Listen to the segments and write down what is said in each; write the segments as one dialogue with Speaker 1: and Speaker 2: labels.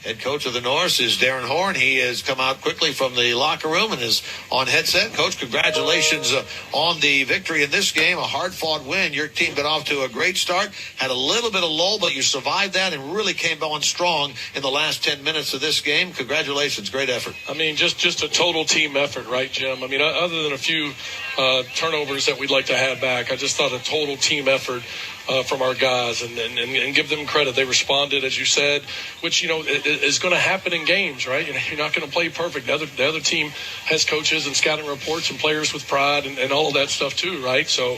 Speaker 1: Head coach of the Norse is Darrin Horn. He has come out quickly from the locker room and is on headset. Coach, congratulations on the victory in this game, a hard-fought win. Your team got off to a great start, had a little bit of lull, but you survived that and really came on strong in the last 10 minutes of this game. Congratulations. Great effort.
Speaker 2: I mean, just a total team effort, right, Jim? I mean, other than a few turnovers that we'd like to have back, I just thought a total team effort from our guys, and give them credit. They responded, as you said, which, is going to happen in games, right? You're not going to play perfect. The other team has coaches and scouting reports and players with pride and all of that stuff too, right? So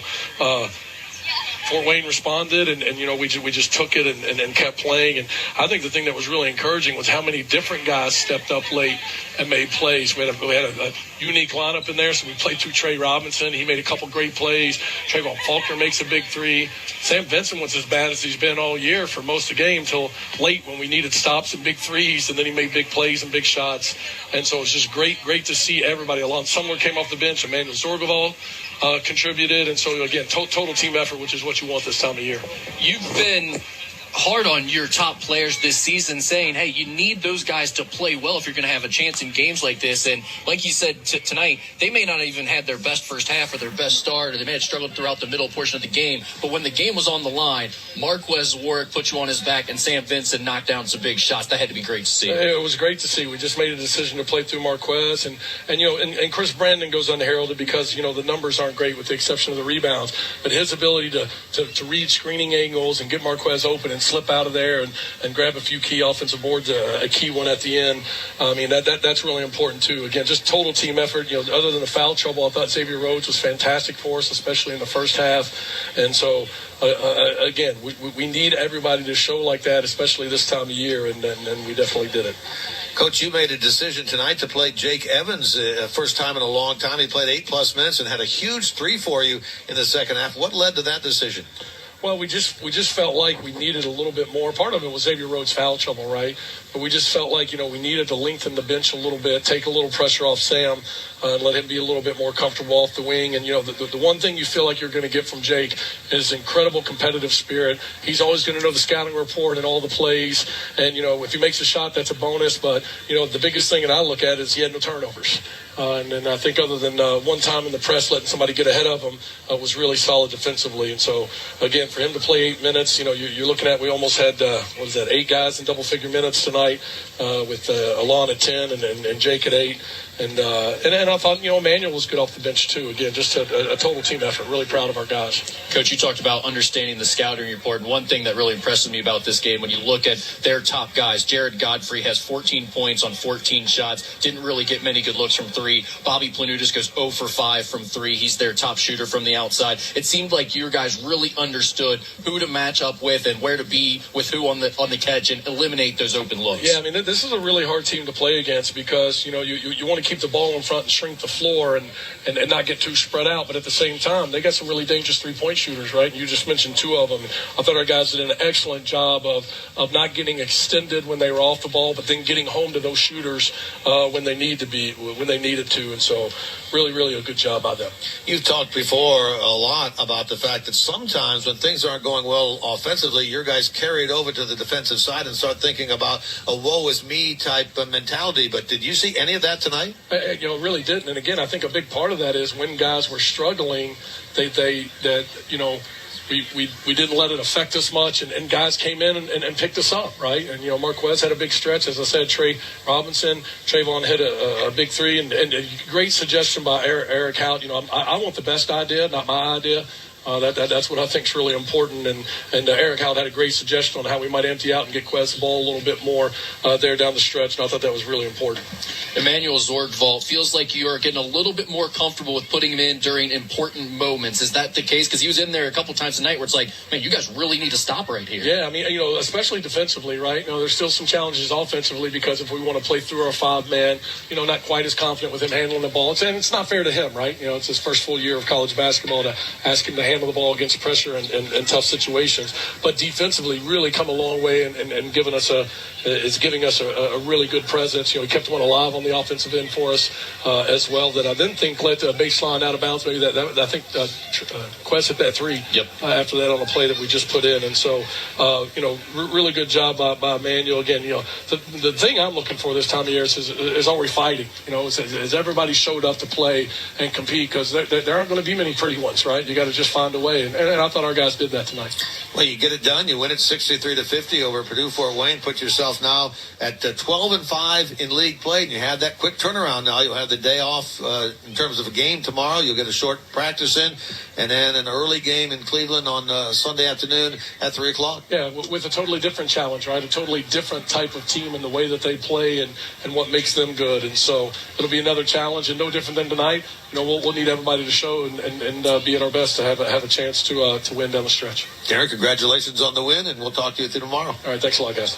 Speaker 2: Fort Wayne responded, and we just took it and kept playing. And I think the thing that was really encouraging was how many different guys stepped up late and made plays. We had a unique lineup in there, so we played through Trey Robinson. He made a couple great plays. Trayvon Faulkner makes a big three. Sam Vincent was as bad as he's been all year for most of the game till late when we needed stops and big threes, and then he made big plays and big shots. And so it was just great to see everybody along. Sumler came off the bench. Emmanuel Zorgval contributed. And so, again, total team effort, which is what you want this time of year.
Speaker 3: You've been hard on your top players this season, saying, hey, you need those guys to play well if you're going to have a chance in games like this. And like you said tonight, they may not even had their best first half or their best start, or they may have struggled throughout the middle portion of the game. But when the game was on the line, Marquez Warwick put you on his back, and Sam Vincent knocked down some big shots. That had to be great to see.
Speaker 2: It was great to see. We just made a decision to play through Marquez. And Chris Brandon goes unheralded because, the numbers aren't great with the exception of the rebounds. But his ability to read screening angles and get Marquez open and slip out of there and grab a few key offensive boards, a key one at the end. I mean, that's really important too. Again, just total team effort. Other than the foul trouble, I thought Xavier Rhodes was fantastic for us, especially in the first half. And so, again, we need everybody to show like that, especially this time of year, and we definitely did it.
Speaker 1: Coach, you made a decision tonight to play Jake Evans, first time in a long time. He played 8+ minutes and had a huge three for you in the second half. What led to that decision?
Speaker 2: Well, we just felt like we needed a little bit more. Part of it was Xavier Rhodes' foul trouble, right? But we just felt like, we needed to lengthen the bench a little bit, take a little pressure off Sam, and let him be a little bit more comfortable off the wing. And, the one thing you feel like you're going to get from Jake is incredible competitive spirit. He's always going to know the scouting report and all the plays. And, if he makes a shot, that's a bonus. But, the biggest thing that I look at is he had no turnovers. And I think other than one time in the press letting somebody get ahead of him, was really solid defensively. And so, again, for him to play 8 minutes, you're looking at, we almost had, 8 guys in double-figure minutes tonight with Alon at 10 and Jake at 8. And I thought, Emmanuel was good off the bench, too. Again, just a total team effort. Really proud of our guys.
Speaker 3: Coach, you talked about understanding the scouting report. And one thing that really impressed me about this game, when you look at their top guys, Jared Godfrey has 14 points on 14 shots. Didn't really get many good looks from 3. Bobby Planutis goes 0 for 5 from 3. He's their top shooter from the outside. It seemed like your guys really understood who to match up with and where to be with who on the catch and eliminate those open looks.
Speaker 2: Yeah, I mean, this is a really hard team to play against because, you want to keep the ball in front and shrink the floor and not get too spread out. But at the same time, they got some really dangerous three-point shooters, right? You just mentioned 2 of them. I thought our guys did an excellent job of not getting extended when they were off the ball, but then getting home to those shooters when they needed to. And so really, really a good job by them.
Speaker 1: You've talked before a lot about the fact that sometimes when things aren't going well offensively, your guys carry it over to the defensive side and start thinking about a woe is me type of mentality. But did you see any of that tonight?
Speaker 2: Really didn't. And again, I think a big part of that is when guys were struggling, we didn't let it affect us much, and guys came in and picked us up, right? And, Marquez had a big stretch. As I said, Trey Robinson, Trayvon hit a big 3, and a great suggestion by Eric Hout. I want the best idea, not my idea. That's what I think is really important. And Eric Hout had a great suggestion on how we might empty out and get Quez the ball a little bit more there down the stretch. And I thought that was really important.
Speaker 3: Emmanuel Zorgval, feels like you are getting a little bit more comfortable with putting him in during important moments. Is that the case? Because he was in there a couple times tonight where it's like, man, you guys really need to stop right here.
Speaker 2: Yeah, I mean, especially defensively, right? There's still some challenges offensively because if we want to play through our 5-man, not quite as confident with him handling the ball. And it's not fair to him, right? It's his first full year of college basketball to ask him to handle handle the ball against pressure and tough situations. But defensively, really come a long way and giving us a really good presence. He kept one alive on the offensive end for us as well. That I then think led to a baseline out of bounds. Maybe that I think Quest hit that three.
Speaker 3: Yep.
Speaker 2: After that on the play that we just put in, and so really good job by Emmanuel. Again, the thing I'm looking for this time of year is are we fighting? Has everybody showed up to play and compete? Because there aren't going to be many pretty ones, right? You got to just find a way, and I thought our guys did that tonight.
Speaker 1: Well, you get it done. You win it 63-50 over Purdue Fort Wayne. Put yourself now at 12-5 in league play, and you have that quick turnaround now. You'll have the day off in terms of a game tomorrow. You'll get a short practice in, and then an early game in Cleveland on Sunday afternoon at 3 o'clock.
Speaker 2: Yeah, with a totally different challenge, right? A totally different type of team in the way that they play and what makes them good. And so it'll be another challenge, and no different than tonight. We'll need everybody to show and be at our best to have a chance to win down the stretch.
Speaker 1: Darrin, congratulations on the win, and we'll talk to you tomorrow.
Speaker 2: All right, thanks a lot, guys.